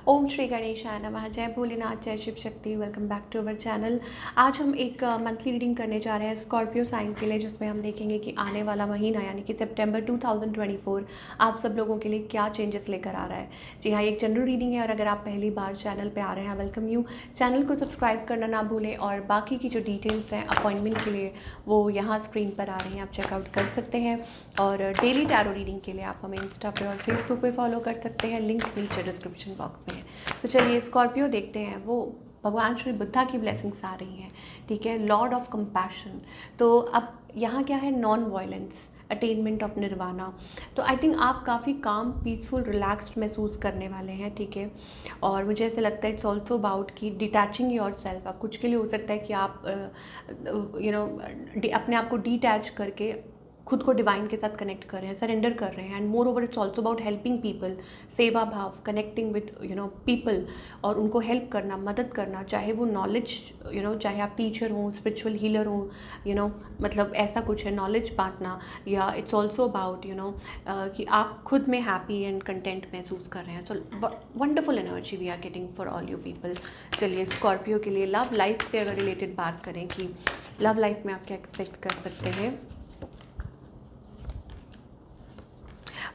ओम श्री गणेशाय नमः। जय भोलेनाथ, जय Shiv Shakti. Welcome back to our channel. आज हम एक मंथली रीडिंग करने जा रहे हैं स्कॉर्पियो साइन के लिए, जिसमें हम देखेंगे कि आने वाला महीना यानी कि सितंबर 2024 आप सब लोगों के लिए क्या चेंजेस लेकर आ रहा है। जी हाँ, एक जनरल रीडिंग है और अगर आप पहली बार चैनल पर आ रहे हैं, वेलकम यू। चैनल को सब्सक्राइब करना ना भूलें और बाकी की जो डिटेल्स हैं अपॉइंटमेंट के लिए वो यहाँ स्क्रीन पर आ रही हैं, आप चेकआउट कर सकते हैं। और डेली टैरो रीडिंग के लिए आप हमें इंस्टा पे और फेसबुक पे फॉलो कर सकते हैं, लिंक नीचे डिस्क्रिप्शन बॉक्स में है। तो चलिए स्कॉर्पियो देखते हैं। वो भगवान श्री बुद्धा की ब्लेसिंग्स आ रही हैं, ठीक है, लॉर्ड ऑफ कंपैशन। तो अब यहाँ क्या है, non violence, attainment of nirvana. तो आई थिंक आप काफ़ी काम, पीसफुल, रिलैक्स्ड महसूस करने वाले हैं, ठीक है। और मुझे ऐसे लगता है इट्स ऑल्सो अबाउट कि डिटैचिंग योर सेल्फ। अब कुछ के लिए हो सकता है कि आप अपने आप को डिटैच करके खुद को डिवाइन के साथ कनेक्ट कर रहे हैं, सरेंडर कर रहे हैं। And more over it's also about helping people, सेवा भाव, कनेक्टिंग विद पीपल और उनको हेल्प करना, मदद करना, चाहे वो नॉलेज चाहे आप टीचर हों, स्पिरिचुअल हीलर हों, मतलब ऐसा कुछ है, नॉलेज बांटना। या इट्स ऑल्सो अबाउट कि आप खुद में हैप्पी एंड कंटेंट महसूस कर रहे हैं। So wonderful energy we are getting for all you people. चलिए स्कॉर्पियो के लिए लव लाइफ से अगर रिलेटेड बात करें कि लव लाइफ में आप क्या एक्सपेक्ट कर सकते हैं।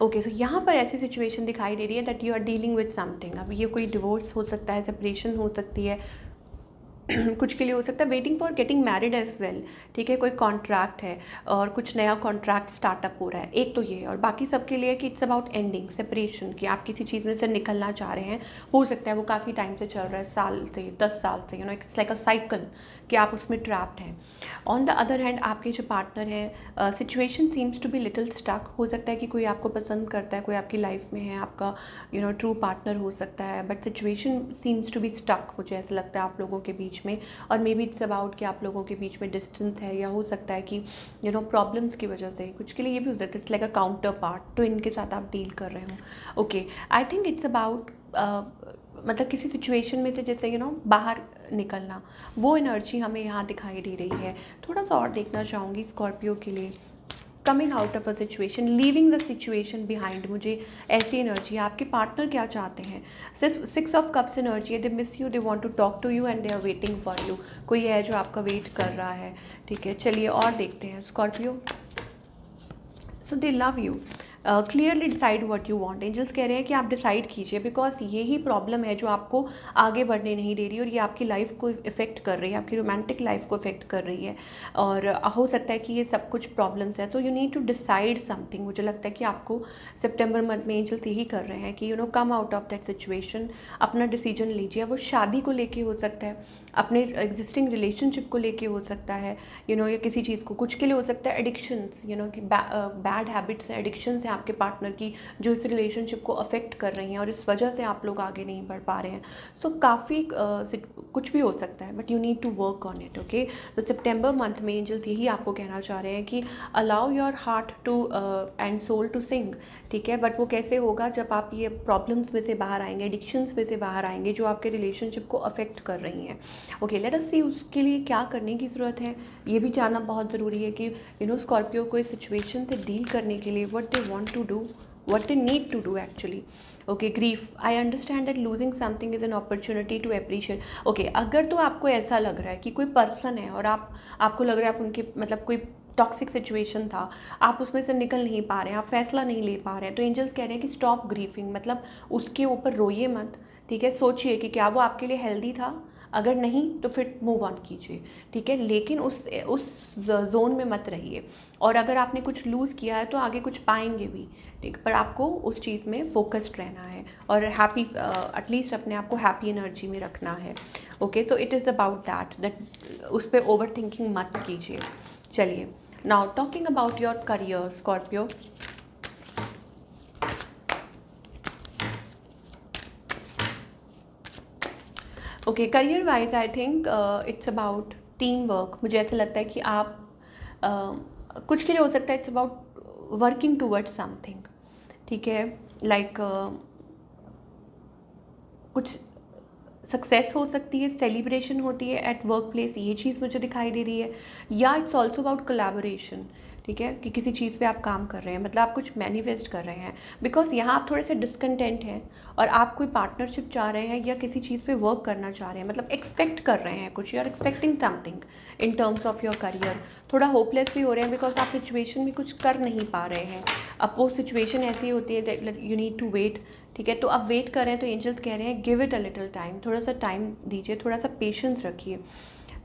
ओके, सो यहाँ पर ऐसी सिचुएशन दिखाई दे रही है that you are dealing with something. अब ये कोई डिवोर्स हो सकता है, सेपरेशन हो सकती है, कुछ के लिए हो सकता है waiting for getting married as well, ठीक है, कोई कॉन्ट्रैक्ट है और कुछ नया कॉन्ट्रैक्ट स्टार्टअप हो रहा है, एक तो ये। और बाकी सबके लिए कि इट्स अबाउट एंडिंग, सेपरेशन, कि आप किसी चीज़ में से निकलना चाह रहे हैं। हो सकता है वो काफ़ी टाइम से चल रहा है, साल से, 10 साल से, इट्स लाइक अ साइकिल कि आप उसमें ट्रैप्ड हैं। ऑन द अदर हैंड आपके जो पार्टनर है, situation seems to be little stuck. हो सकता है कि कोई आपको पसंद करता है, कोई आपकी लाइफ में है, आपका ट्रू पार्टनर हो सकता है, but situation seems to be stuck, मुझे ऐसा लगता है आप लोगों के बीच में। और मे बी इट्स अबाउट कि आप लोगों के बीच में डिस्टेंस है, या हो सकता है कि प्रॉब्लम्स की वजह से, कुछ के लिए ये भी हो सकता है it's like a counter part twin के साथ आप डील कर रहे हो। Okay, I think it's about मतलब किसी सिचुएशन में से जैसे बाहर निकलना, वो एनर्जी हमें यहाँ दिखाई दे रही है। थोड़ा सा और देखना चाहूँगी स्कॉर्पियो के लिए। Coming out of a situation, leaving the situation behind, मुझे ऐसी एनर्जी है। आपके पार्टनर क्या चाहते हैं, सिर्फ 6 ऑफ कप्स एनर्जी है। They miss you, they want to talk to you and they are waiting for you. कोई है जो आपका वेट कर रहा है, ठीक है। चलिए और देखते हैं Scorpio. So they love you, clearly decide what you want. Angels कह रहे हैं कि आप डिसाइड कीजिए, बिकॉज यही प्रॉब्लम है जो आपको आगे बढ़ने नहीं दे रही, और ये आपकी लाइफ को इफेक्ट कर रही है, आपकी रोमांटिक लाइफ को इफेक्ट कर रही है। और हो सकता है कि ये सब कुछ प्रॉब्लम्स है। So you need to decide something. मुझे लगता है कि आपको सितंबर मंथ में एंजल्स यही कर रहे हैं कि कम आउट ऑफ दैट सिचुएशन, अपना डिसीजन लीजिए। वो शादी को लेके हो सकता है, अपने एग्जिस्टिंग रिलेशनशिप को लेके हो सकता है, या किसी चीज़ को, कुछ के लिए हो सकता है एडिक्शंस, कि बैड हैबिट्स हैं, एडिक्शंस हैं आपके पार्टनर की, जो इस रिलेशनशिप को अफेक्ट कर रही हैं और इस वजह से आप लोग आगे नहीं बढ़ पा रहे हैं। सो काफ़ी कुछ भी हो सकता है, but you need to work on it. Okay, तो सितंबर मंथ में एंजल्स यही आपको कहना चाह रहे हैं कि allow your heart to and soul to sing, ठीक है। बट वो कैसे होगा, जब आप ये प्रॉब्लम्स में से बाहर आएंगे, एडिक्शंस में से बाहर आएंगे जो आपके रिलेशनशिप को अफेक्ट कर रही हैं। ओके, लेट अस सी उसके लिए क्या करने की ज़रूरत है। ये भी जानना बहुत ज़रूरी है कि स्कॉर्पियो को इस सिचुएशन से डील करने के लिए what they want to do, what they need to do actually. Okay, grief, I understand that losing something is an opportunity to appreciate. Okay, अगर तो आपको ऐसा लग रहा है कि कोई पर्सन है और आपको लग रहा है आप उनके मतलब कोई टॉक्सिक सिचुएशन था, आप उसमें से निकल नहीं पा रहे हैं, आप फैसला नहीं ले पा रहे हैं, तो एंजल्स कह रहे हैं कि स्टॉप ग्रीफिंग, मतलब उसके ऊपर रोइए मत, ठीक है। सोचिए कि क्या वो आपके लिए हेल्दी था, अगर नहीं तो फिर मूव ऑन कीजिए, ठीक है। लेकिन उस जोन में मत रहिए। और अगर आपने कुछ लूज़ किया है तो आगे कुछ पाएंगे भी, ठीक, पर आपको उस चीज़ में फोकस्ड रहना है और हैप्पी, एटलीस्ट अपने आप को हैप्पी एनर्जी में रखना है। Okay, so it is about that उस पर ओवर थिंकिंग मत कीजिए। चलिए, now talking about your career Scorpio. Okay, career wise I think it's about team work. मुझे ऐसा लगता है कि आप कुछ के लिए हो सकता है it's about working towards something, ठीक है, लाइक कुछ सक्सेस हो सकती है, सेलिब्रेशन होती है एट वर्क प्लेस, ये चीज़ मुझे दिखाई दे रही है। या इट्स ऑल्सो अबाउट कोलैबोरेशन, ठीक है, कि किसी चीज़ पे आप काम कर रहे हैं, मतलब आप कुछ मैनिफेस्ट कर रहे हैं, बिकॉज यहाँ आप थोड़े से डिसकंटेंट हैं और आप कोई पार्टनरशिप चाह रहे हैं या किसी चीज़ पे वर्क करना चाह रहे हैं, मतलब एक्सपेक्ट कर रहे हैं कुछ, you are expecting something in terms of your career. थोड़ा होपलेस भी हो रहे हैं बिकॉज आप सिचुएशन में कुछ कर नहीं पा रहे हैं। अब वो सिचुएशन ऐसी होती है that you need to wait, ठीक है, तो आप वेट कर रहे हैं तो एंजल्स कह रहे हैं give it a little time, थोड़ा सा टाइम दीजिए, थोड़ा सा पेशेंस रखिए,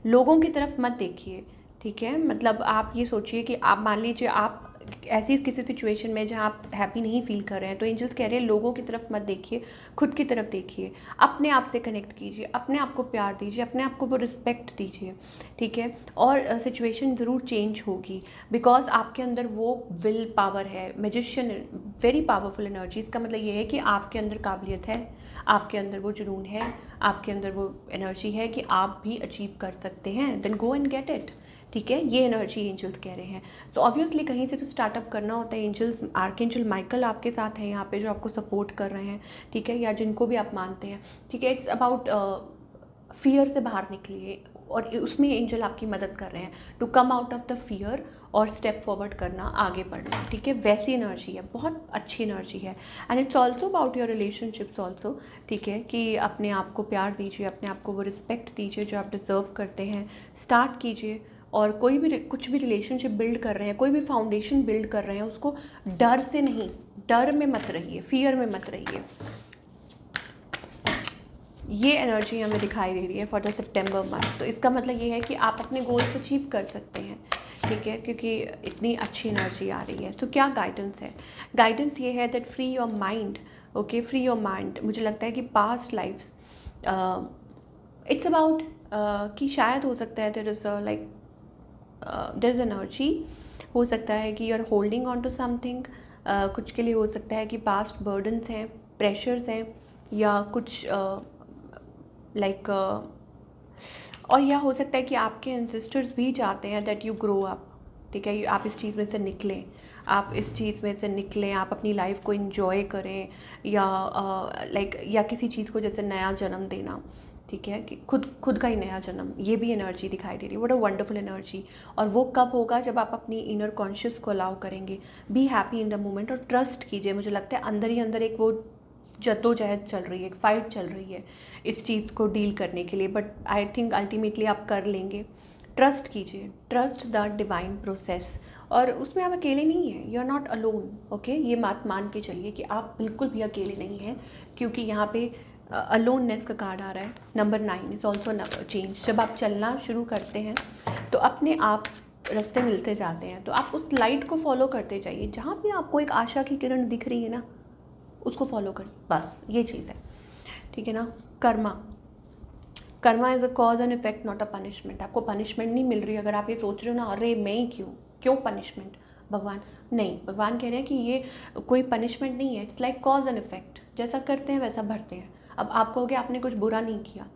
लोगों की तरफ मत देखिए, ठीक है। मतलब आप ये सोचिए कि आप मान लीजिए आप ऐसी किसी सिचुएशन में जहाँ आप हैप्पी नहीं फील कर रहे हैं, तो एंजल्स कह रहे हैं लोगों की तरफ मत देखिए, खुद की तरफ देखिए, अपने आप से कनेक्ट कीजिए, अपने आप को प्यार दीजिए, अपने आप को वो रिस्पेक्ट दीजिए, ठीक है। और सिचुएशन ज़रूर चेंज होगी बिकॉज आपके अंदर वो विल पावर है, मैजिशियन, वेरी पावरफुल एनर्जी। इसका मतलब ये है कि आपके अंदर काबिलियत है, आपके अंदर वो जुनून है, आपके अंदर वो एनर्जी है कि आप भी अचीव कर सकते हैं, then go and get it, ठीक है। ये एनर्जी एंजल्स कह रहे हैं। तो ऑब्वियसली कहीं से तो स्टार्टअप करना होता है। एंजल्स, आर्कएंजल माइकल आपके साथ है यहाँ पे, जो आपको सपोर्ट कर रहे हैं, ठीक है, या जिनको भी आप मानते हैं, ठीक है। इट्स अबाउट फियर से बाहर निकलिए और उसमें एंजल आपकी मदद कर रहे हैं to come out of the fear और स्टेप फॉरवर्ड करना, आगे बढ़ना, ठीक है। वैसी एनर्जी है, बहुत अच्छी एनर्जी है। And it's also about your relationships also, ठीक है, कि अपने आप को प्यार दीजिए, अपने आप को वो रिस्पेक्ट दीजिए जो आप डिज़र्व करते हैं, स्टार्ट कीजिए। और कोई भी कुछ भी रिलेशनशिप बिल्ड कर रहे हैं, कोई भी फाउंडेशन बिल्ड कर रहे हैं, उसको डर से नहीं, डर में मत रहिए, फियर में मत रहिए। ये एनर्जी हमें दिखाई दे रही है फॉर द सितंबर मंथ। तो इसका मतलब ये है कि आप अपने गोल्स अचीव कर सकते हैं, ठीक है, क्योंकि इतनी अच्छी एनर्जी आ रही है। तो क्या गाइडेंस है? गाइडेंस ये है that free your mind, okay, free your mind. मुझे लगता है कि पास्ट लाइफ्स, इट्स अबाउट कि शायद हो सकता है there is like there is energy, हो सकता है कि you are holding on to something, कुछ के लिए हो सकता है कि पास्ट बर्डन्स हैं, प्रेशर्स हैं, या कुछ लाइक और यह हो सकता है कि आपके एंसेस्टर्स भी चाहते हैं दैट यू ग्रो अप, ठीक है, आप इस चीज़ में से निकलें, आप इस चीज़ में से निकलें, आप अपनी लाइफ को इन्जॉय करें, या लाइक या किसी चीज़ को जैसे नया जन्म देना, ठीक है, कि खुद का ही नया जन्म, ये भी एनर्जी दिखाई दे रही है। What a wonderful energy. और वो कब होगा? जब आप अपनी इनर कॉन्शियस को अलाउ करेंगे। Be happy in the moment और ट्रस्ट कीजिए। मुझे लगता है अंदर ही अंदर एक वो जद्दोजहद चल रही है, एक फाइट चल रही है इस चीज़ को डील करने के लिए, बट आई थिंक अल्टीमेटली आप कर लेंगे। ट्रस्ट कीजिए, ट्रस्ट द डिवाइन प्रोसेस, और उसमें आप अकेले नहीं हैं, you are not alone, okay. ये बात मान के चलिए कि आप बिल्कुल भी अकेले नहीं हैं, क्योंकि यहाँ पे अलोननेस का कार्ड आ रहा है। Number 9 is also change. जब आप चलना शुरू करते हैं तो अपने आप रास्ते मिलते जाते हैं, तो आप उस लाइट को फॉलो करते जाइए। जहाँ भी आपको एक आशा की किरण दिख रही है ना, उसको फॉलो करिए, बस ये चीज़ है, ठीक है ना। Karma is a cause and effect, not a punishment. आपको पनिशमेंट नहीं मिल रही। अगर आप ये सोच रहे हो ना, अरे मैं ही क्यों पनिशमेंट, भगवान नहीं, भगवान कह रहे हैं कि ये कोई पनिशमेंट नहीं है, it's like cause and effect. जैसा करते हैं वैसा भरते हैं। अब आप कहोगे आपने कुछ बुरा नहीं किया,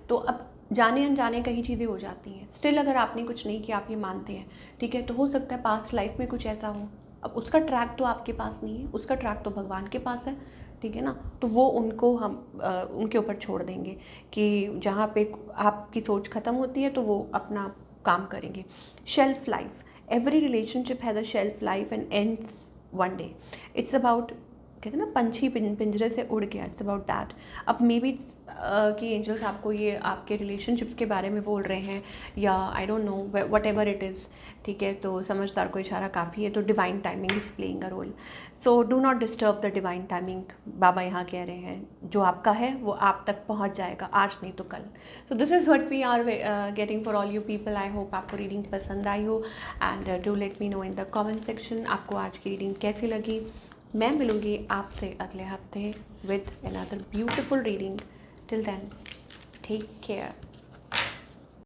तो अब जाने अनजाने कई चीज़ें हो जाती हैं। स्टिल अगर आपने कुछ नहीं किया, आप ये मानते हैं, ठीक है, तो हो सकता है पास्ट लाइफ में कुछ ऐसा हो। अब उसका ट्रैक तो आपके पास नहीं है, उसका ट्रैक तो भगवान के पास है, ठीक है ना। तो वो उनको हम उनके ऊपर छोड़ देंगे कि जहाँ पे आपकी सोच ख़त्म होती है तो वो अपना काम करेंगे। Shelf life, every relationship has a shelf life and ends one day. It's about, कहते हैं ना, पंछी पिंजरे से उड़ गया, इट्स अबाउट दैट। अब मे बी कि एंजल्स आपको ये आपके रिलेशनशिप्स के बारे में बोल रहे हैं, या I don't know, whatever it is, ठीक है। तो समझदार को इशारा काफ़ी है। तो divine timing is playing a role, so do not disturb the divine timing. बाबा यहाँ कह रहे हैं जो आपका है वो आप तक पहुँच जाएगा, आज नहीं तो कल। So this is what we are getting for all you people. I hope आपको रीडिंग पसंद आई हो, and do let me know in the comment section आपको आज की रीडिंग कैसी लगी। मैं मिलूँगी आपसे अगले हफ्ते with another beautiful reading. Till then, take care.